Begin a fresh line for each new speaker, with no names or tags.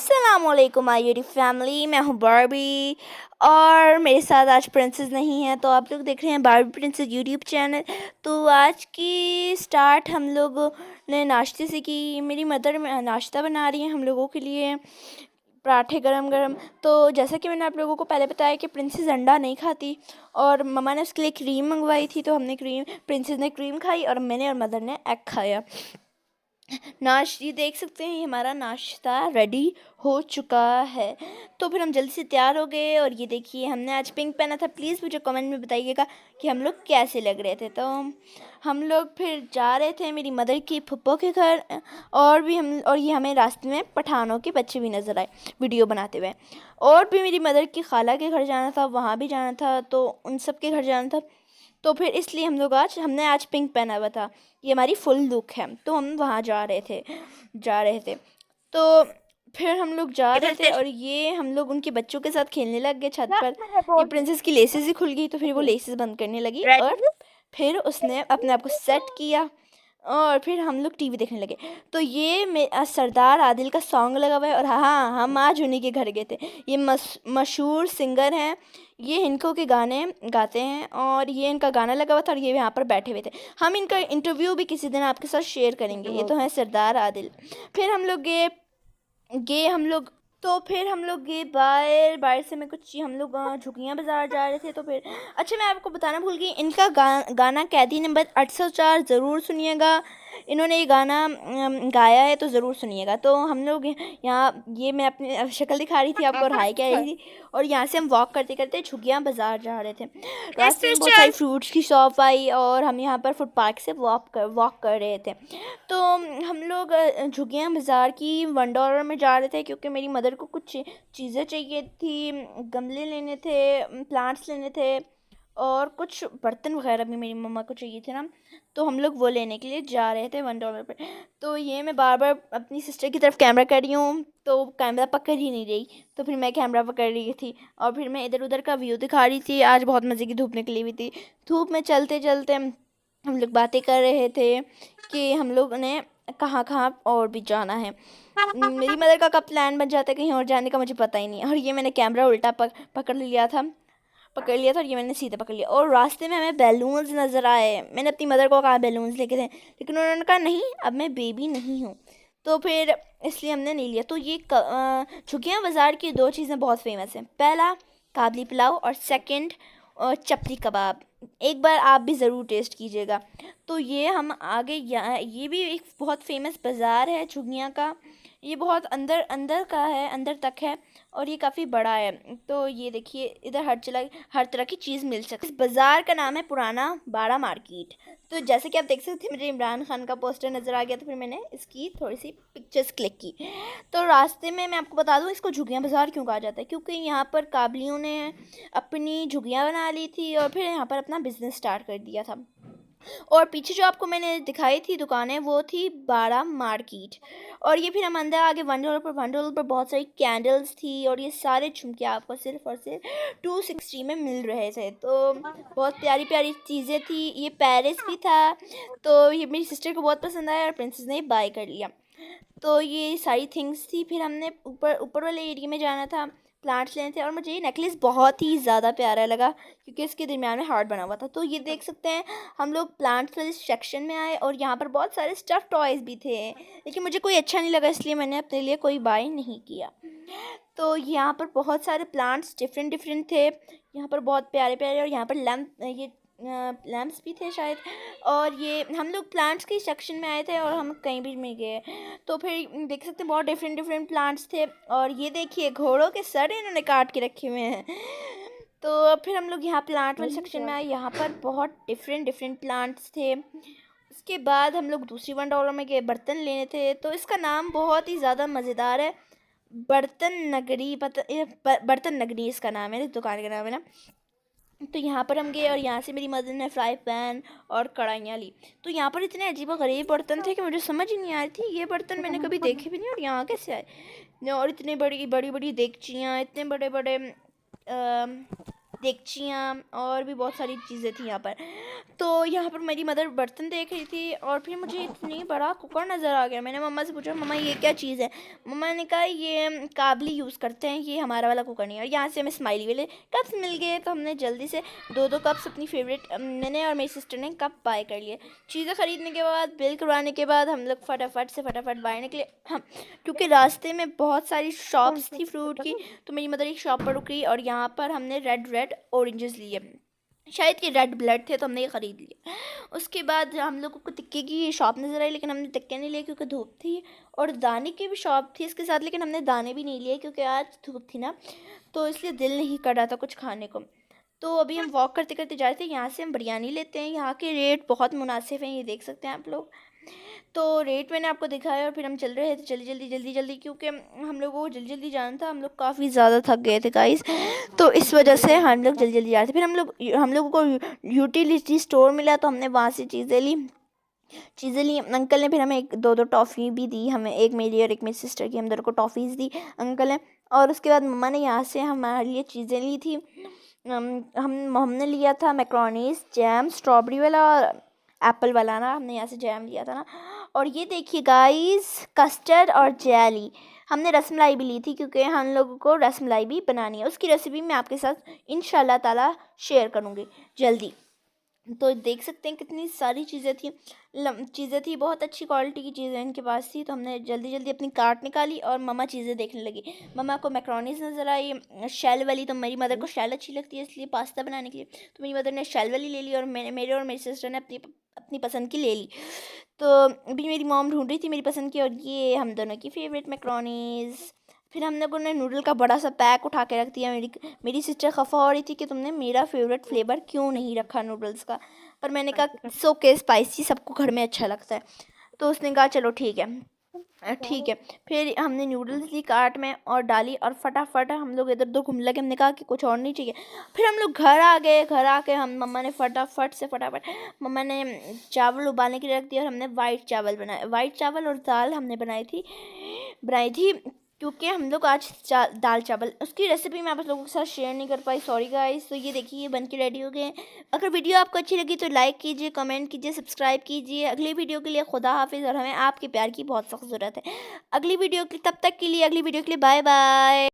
अस्सलामुअलैकुम my YouTube family. मैं हूँ बारबी और मेरे साथ आज प्रिंसेस नहीं है, तो आप लोग देख रहे हैं बारबी प्रिंसेस यूट्यूब चैनल। तो आज की स्टार्ट हम लोग ने नाश्ते से की। मेरी मदर नाश्ता बना रही है हम लोगों के लिए, पराठे गरम गरम। तो जैसा कि मैंने आप लोगों को पहले बताया कि प्रिंसेस अंडा नहीं खाती और मम्मा ने उसके लिए क्रीम मंगवाई थी, तो हमने प्रिंसेस ने क्रीम खाई और मैंने और मदर ने एग खाया। ये देख सकते हैं, ये हमारा नाश्ता रेडी हो चुका है। तो फिर हम जल्दी से तैयार हो गए और ये देखिए हमने आज पिंक पहना था। प्लीज़ मुझे कमेंट में बताइएगा कि हम लोग कैसे लग रहे थे। तो हम लोग फिर जा रहे थे मेरी मदर की फुप्पो के घर, और ये हमें रास्ते में पठानों के बच्चे भी नज़र आए वीडियो बनाते हुए। और भी मेरी मदर की खाला के घर जाना था, वहाँ भी जाना था, तो उन सब के घर जाना था। तो फिर इसलिए हमने आज पिंक पहना हुआ था। ये हमारी फुल लुक है। तो हम वहाँ जा रहे थे। तो फिर हम लोग जा रहे थे और ये हम लोग उनके बच्चों के साथ खेलने लग गए छत पर। ये प्रिंसेस की लेसेस ही खुल गई, तो फिर वो लेसेस बंद करने लगी और फिर उसने अपने आप को सेट किया और फिर हम लोग टीवी देखने लगे। तो ये सरदार आदिल का सॉन्ग लगा हुआ है और हाँ, हम आज उन्हीं के घर गए थे। ये मशहूर सिंगर हैं, ये इनको के गाने गाते हैं और ये इनका गाना लगा हुआ था और ये यहाँ पर बैठे हुए थे। हम इनका इंटरव्यू भी किसी दिन आपके साथ शेयर करेंगे। ये तो हैं सरदार आदिल। फिर हम लोग गए गए हम लोग तो फिर हम लोग गए बाहर बाहर से मैं कुछ हम लोग झुगियाँ बाज़ार जा रहे थे। तो फिर अच्छा, मैं आपको बताना भूल गई, इनका गाना कैदी नंबर 804 ज़रूर सुनिएगा। इन्होंने ये गाना गाया है, तो ज़रूर सुनिएगा। तो हम लोग यहाँ, ये मैं अपनी शक्ल दिखा रही थी आपको और हाई कह रही थी, और यहाँ से हम वॉक करते करते झुगियाँ बाज़ार जा रहे थे। रास्ते में बहुत सारी फ्रूट्स की शॉप आई और हम यहाँ पर फुट पार्क से वॉक कर रहे थे। तो हम लोग झुगियाँ बाज़ार की $1 में जा रहे थे, क्योंकि मेरी मदर को कुछ चीज़ें चाहिए थी। गमले लेने थे, प्लांट्स लेने थे और कुछ बर्तन वगैरह भी मेरी मम्मा को चाहिए थे ना, तो हम लोग वो लेने के लिए जा रहे थे $1 पे। तो ये मैं बार बार अपनी सिस्टर की तरफ कैमरा कर रही हूँ, तो कैमरा पकड़ ही नहीं रही, तो फिर मैं कैमरा पकड़ रही थी और फिर मैं इधर उधर का व्यू दिखा रही थी। आज बहुत मज़े की धूप निकली हुई थी। धूप में चलते चलते हम लोग बातें कर रहे थे कि हम लोग ने कहाँ कहाँ और भी जाना है। मेरी मदर का कब प्लान बन जाता है कहीं और जाने का मुझे पता ही नहीं है। और ये मैंने कैमरा उल्टा पकड़ लिया था और ये मैंने सीधे पकड़ लिया। और रास्ते में हमें बैलून्स नज़र आए। मैंने अपनी मदर को कहा बैलून्स लेके दें, लेकिन उन्होंने कहा नहीं, अब मैं बेबी नहीं हूँ, तो फिर इसलिए हमने नहीं लिया। तो ये झुगियाँ बाज़ार की 2 चीज़ें बहुत फेमस हैं। पहला काबली पुलाव और सेकंड चपली कबाब। एक बार आप भी ज़रूर टेस्ट कीजिएगा। तो ये हम आगे ये भी एक बहुत फेमस बाज़ार है झुगियाँ का। ये बहुत अंदर अंदर का है, अंदर तक है और ये काफ़ी बड़ा है। तो ये देखिए, इधर हर तरह की चीज़ मिल सकती है। इस बाज़ार का नाम है पुराना बाड़ा मार्केट। तो जैसे कि आप देख सकते हैं, मुझे इमरान खान का पोस्टर नज़र आ गया, तो फिर मैंने इसकी थोड़ी सी पिक्चर्स क्लिक की। तो रास्ते में मैं आपको बता दूँ, इसको झुगियाँ बाज़ार क्यों कहा जाता है, क्योंकि यहाँ पर काबलियों ने अपनी झुगियाँ बना ली थी और फिर यहाँ पर अपना बिज़नेस स्टार्ट कर दिया था। और पीछे जो आपको मैंने दिखाई थी दुकानें, वो थी बाड़ा मार्केट। और ये फिर हम अंदर आगे $1 पर बहुत सारी कैंडल्स थी और ये सारे झुमके आपको सिर्फ और सिर्फ 260 में मिल रहे थे। तो बहुत प्यारी प्यारी चीज़ें थी। ये पेरिस भी था, तो ये मेरी सिस्टर को बहुत पसंद आया और प्रिंसेस ने बाय कर लिया। तो ये सारी थिंग्स थी। फिर हमने ऊपर वाले एरिया में जाना था, प्लांट्स लेने थे, और मुझे ये नेकलेस बहुत ही ज़्यादा प्यारा लगा क्योंकि इसके दरमियान में हार्ट बना हुआ था। तो ये देख सकते हैं, हम लोग प्लांट्स वाले सेक्शन में आए और यहाँ पर बहुत सारे स्टफ़ टॉयज़ भी थे, लेकिन मुझे कोई अच्छा नहीं लगा, इसलिए मैंने अपने लिए कोई बाय नहीं किया। तो यहाँ पर बहुत सारे प्लांट्स डिफरेंट थे, यहाँ पर बहुत प्यारे प्यारे, और यहाँ पर लैम्प्स भी थे शायद। और ये हम लोग प्लांट्स के सेक्शन में आए थे और हम कहीं भी नहीं गए। तो फिर देख सकते हैं, बहुत डिफरेंट प्लांट्स थे। और ये देखिए, घोड़ों के सर इन्होंने काट के रखे हुए हैं। तो फिर हम लोग यहाँ प्लांट वाले सेक्शन में आए, यहाँ पर बहुत डिफरेंट प्लांट्स थे। उसके बाद हम लोग दूसरी $1 में गए, बर्तन लेने थे। तो इसका नाम बहुत ही ज़्यादा मज़ेदार है, बर्तन नगरी इसका नाम है, इस दुकान का नाम है ना। तो यहाँ पर हम गए और यहाँ से मेरी मदर ने फ्राई पैन और कढ़ाइयाँ ली। तो यहाँ पर इतने अजीब व गरीब बर्तन थे कि मुझे समझ ही नहीं आ रही थी, ये बर्तन मैंने कभी देखे भी नहीं और यहाँ कैसे आए। और इतने बड़ी बड़ी देगचियाँ, इतने बड़े बड़े देगचियाँ और भी बहुत सारी चीज़ें थी यहाँ पर। तो यहाँ पर मेरी मदर बर्तन देख रही थी और फिर मुझे इतनी बड़ा कुकर नज़र आ गया। मैंने मम्मा से पूछा, मम्मा ये क्या चीज़ है? मम्मा ने कहा ये काबली यूज़ करते हैं, ये हमारा वाला कुकर नहीं है। और यहाँ से हमें स्माइली वाले कप्स मिल गए, तो हमने जल्दी से 2-2 कप्स अपनी फेवरेट मैंने और मेरी सिस्टर ने कप बाय कर लिए। चीज़ें ख़रीदने के बाद, बिल करवाने के बाद हम लोग फटाफट बाहर निकले। हम क्योंकि रास्ते में बहुत सारी शॉप्स थी फ्रूट की, तो मेरी मदर एक शॉप पर रुकी और यहाँ पर हमने रेड ऑरेंजेस लिए। शायद कि रेड ब्लड थे तो हमने ये ख़रीद लिए। उसके बाद हम लोगों को टिक्के की शॉप नज़र आई, लेकिन हमने टिक्के नहीं लिए क्योंकि धूप थी। और दाने की भी शॉप थी इसके साथ, लेकिन हमने दाने भी नहीं लिए क्योंकि आज धूप थी ना, तो इसलिए दिल नहीं कर रहा था कुछ खाने को। तो अभी हम वॉक करते करते जा रहे थे। यहाँ से हम बिरयानी लेते हैं, यहाँ के रेट बहुत मुनासिब हैं, ये देख सकते हैं आप लोग। तो रेट मैंने आपको दिखाया और फिर हम चल रहे थे जल्दी क्योंकि हम लोगों को जल्दी जाना था। हम लोग काफ़ी ज़्यादा थक गए थे गाइस, तो इस वजह से हम लोग जल्दी जा रहे थे। फिर हम लोगों को यूटिलिटी स्टोर मिला, तो हमने वहाँ से चीज़ें ली। अंकल ने फिर हमें 1-2 टॉफ़ी भी दी, हमें एक मेरी और एक मेरी सिस्टर की, हम दोनों को टॉफ़ीज़ दी अंकल ने। और उसके बाद मम्मा ने यहाँ से हमारे लिए चीज़ें ली थी। हमने लिया था मैक्रोनीस, जैम, स्ट्रॉबेरी वाला और एप्पल वाला ना, हमने यहाँ से जैम लिया था ना। और ये देखिए गाइस, कस्टर्ड और जेली। हमने रसमलाई भी ली थी क्योंकि हम लोगों को रसमलाई भी बनानी है। उसकी रेसिपी मैं आपके साथ इंशाल्लाह ताला शेयर करूँगी जल्दी। तो देख सकते हैं कितनी सारी चीज़ें थी, बहुत अच्छी क्वालिटी की चीज़ें इनके पास थी। तो हमने जल्दी अपनी कार्ट निकाली और मम्मा चीज़ें देखने लगी। मम्मा को मैक्रोनीस नज़र आई शेल वाली, तो मेरी मदर को शेल अच्छी लगती है इसलिए पास्ता बनाने के लिए, तो मेरी मदर ने शेल वाली ले ली और मेरे और मेरी सिस्टर ने अपनी पसंद की ले ली। तो अभी मेरी मॉम ढूंढ रही थी मेरी पसंद की, और ये हम दोनों की फेवरेट मैक्रोनीस। फिर हम लोगों ने नूडल का बड़ा सा पैक उठा के रख दिया। मेरी सिस्टर खफा हो रही थी कि तुमने मेरा फेवरेट फ्लेवर क्यों नहीं रखा नूडल्स का, पर मैंने कहा सो के स्पाइसी सबको घर में अच्छा लगता है, तो उसने कहा चलो ठीक है। फिर हमने नूडल्स ली कार्ट में और डाली, और फटाफट हम लोग इधर उधर घूमने लगे। हमने कहा कि कुछ और नहीं चाहिए। फिर हम लोग घर आ गए। घर आके हम मम्मा ने फटाफट मम्मा ने चावल उबालने के लिए रख दिया, और हमने वाइट चावल और दाल हमने बनाई थी क्योंकि हम लोग आज दाल चावल, उसकी रेसिपी मैं आप लोगों के साथ शेयर नहीं कर पाई, सॉरी गाइस। तो ये देखिए, ये बन के रेडी हो गए। अगर वीडियो आपको अच्छी लगी तो लाइक कीजिए, कमेंट कीजिए, सब्सक्राइब कीजिए। अगली वीडियो के लिए खुदा हाफिज़, और हमें आपके प्यार की बहुत सख्त ज़रूरत है। अगली वीडियो के लिए बाय बाय।